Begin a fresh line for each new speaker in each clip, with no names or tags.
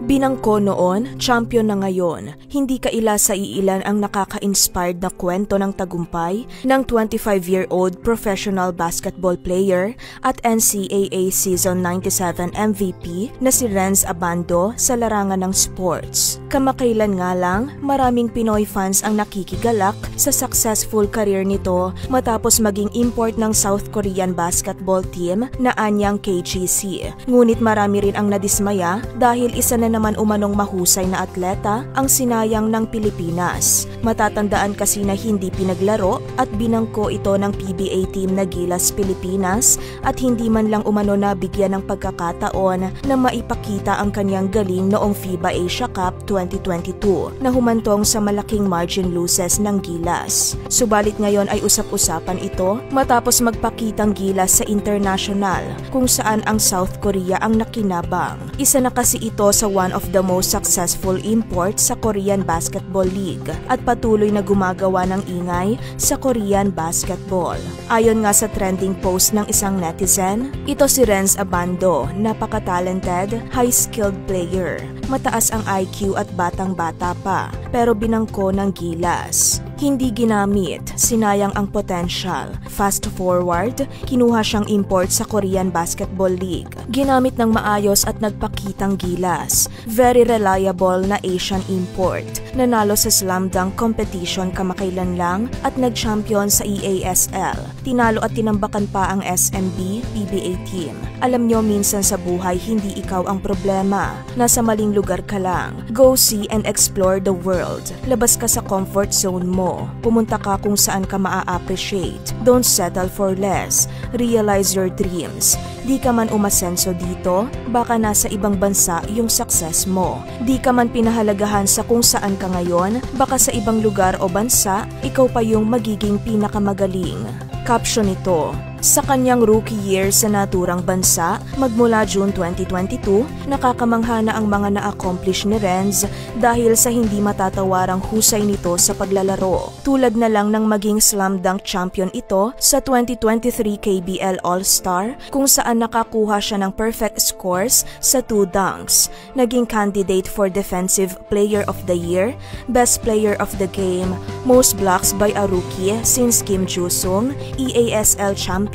Binangko noon, champion na ngayon. Hindi kaila sa iilan ang nakaka-inspired na kwento ng tagumpay ng 25-year-old professional basketball player at NCAA Season 97 MVP na si Renz Abando sa larangan ng sports. Kamakailan nga lang, maraming Pinoy fans ang nakikigalak sa successful career nito matapos maging import ng South Korean basketball team na anyang KGC. Ngunit marami rin ang nadismaya dahil isa na naman umanong mahusay na atleta ang sinayang ng Pilipinas. Matatandaan kasi na hindi pinaglaro at binangko ito ng PBA team na Gilas Pilipinas at hindi man lang umano na bigyan ng pagkakataon na maipakita ang kanyang galing noong FIBA Asia Cup 2022 na humantong sa malaking margin losses ng Gilas. Subalit ngayon ay usap-usapan ito matapos magpakitang Gilas sa international kung saan ang South Korea ang nakinabang. Isa na kasi ito sa one of the most successful imports sa Korean Basketball League at patuloy na gumagawa ng ingay sa Korean basketball. Ayon nga sa trending post ng isang netizen, ito si Renz Abando, napaka-talented, high-skilled player. Mataas ang IQ at batang-bata pa, pero binangko ng Gilas. Hindi ginamit, sinayang ang potential. Fast forward, kinuha siyang import sa Korean Basketball League. Ginamit ng maayos at nagpakitang Gilas. Very reliable na Asian import. Nanalo sa slam dunk competition kamakailan lang at nag-champion sa EASL. Tinalo at tinambakan pa ang SMB PBA team. Alam nyo, minsan sa buhay hindi ikaw ang problema. Nasa maling lugar ka lang. Go see and explore the world. Labas ka sa comfort zone mo. Pumunta ka kung saan ka maa-appreciate. Don't settle for less. Realize your dreams. Di ka man umasenso dito, baka nasa ibang bansa yung success mo. Di ka man pinahalagahan sa kung saan ka ngayon, baka sa ibang lugar o bansa, ikaw pa yung magiging pinakamagaling. Caption ito. Sa kanyang rookie year sa naturang bansa, magmula June 2022, nakakamangha na ang mga na-accomplish ni Renz dahil sa hindi matatawarang husay nito sa paglalaro. Tulad na lang ng maging slam dunk champion ito sa 2023 KBL All-Star kung saan nakakuha siya ng perfect scores sa 2 dunks. Naging candidate for Defensive Player of the Year, Best Player of the Game, Most Blocks by a Rookie since Kim Joo-sung, EASL champion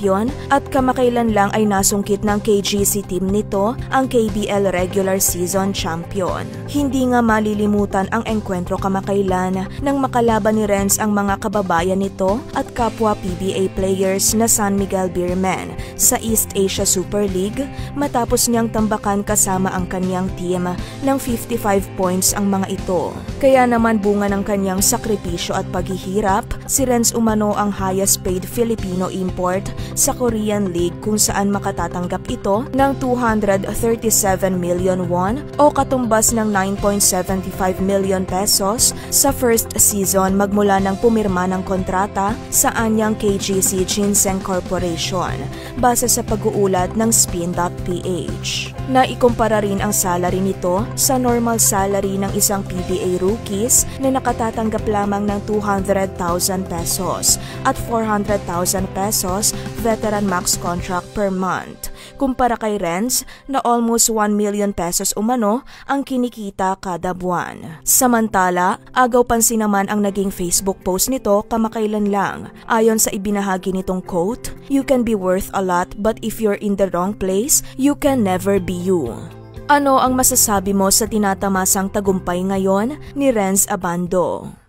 at kamakailan lang ay nasungkit ng KGC team nito ang KBL regular season champion. Hindi nga malilimutan ang engkwentro kamakailan nang makalaban ni Renz ang mga kababayan nito at kapwa PBA players na San Miguel Beermen sa East Asia Super League matapos niyang tambakan kasama ang kanyang team ng 55 points ang mga ito. Kaya naman bunga ng kanyang sakripisyo at paghihirap, si Renz umano ang highest paid Filipino import sa Korean League kung saan makatatanggap ito ng 237 million won o katumbas ng 9.75 million pesos sa first season magmula ng pumirma ng kontrata sa anyang KGC Ginseng Corporation base sa pag-uulat ng spin.ph. Naikumpara rin ang salary nito sa normal salary ng isang PBA rookies na nakatatanggap lamang ng 200,000 pesos at 400,000 pesos veteran max contract per month. Kumpara kay Renz na almost 1 million pesos umano ang kinikita kada buwan. Samantala, agaw pansin naman ang naging Facebook post nito kamakailan lang. Ayon sa ibinahagi nitong quote, "You can be worth a lot but if you're in the wrong place, you can never be you." Ano ang masasabi mo sa tinatamasang tagumpay ngayon ni Renz Abando?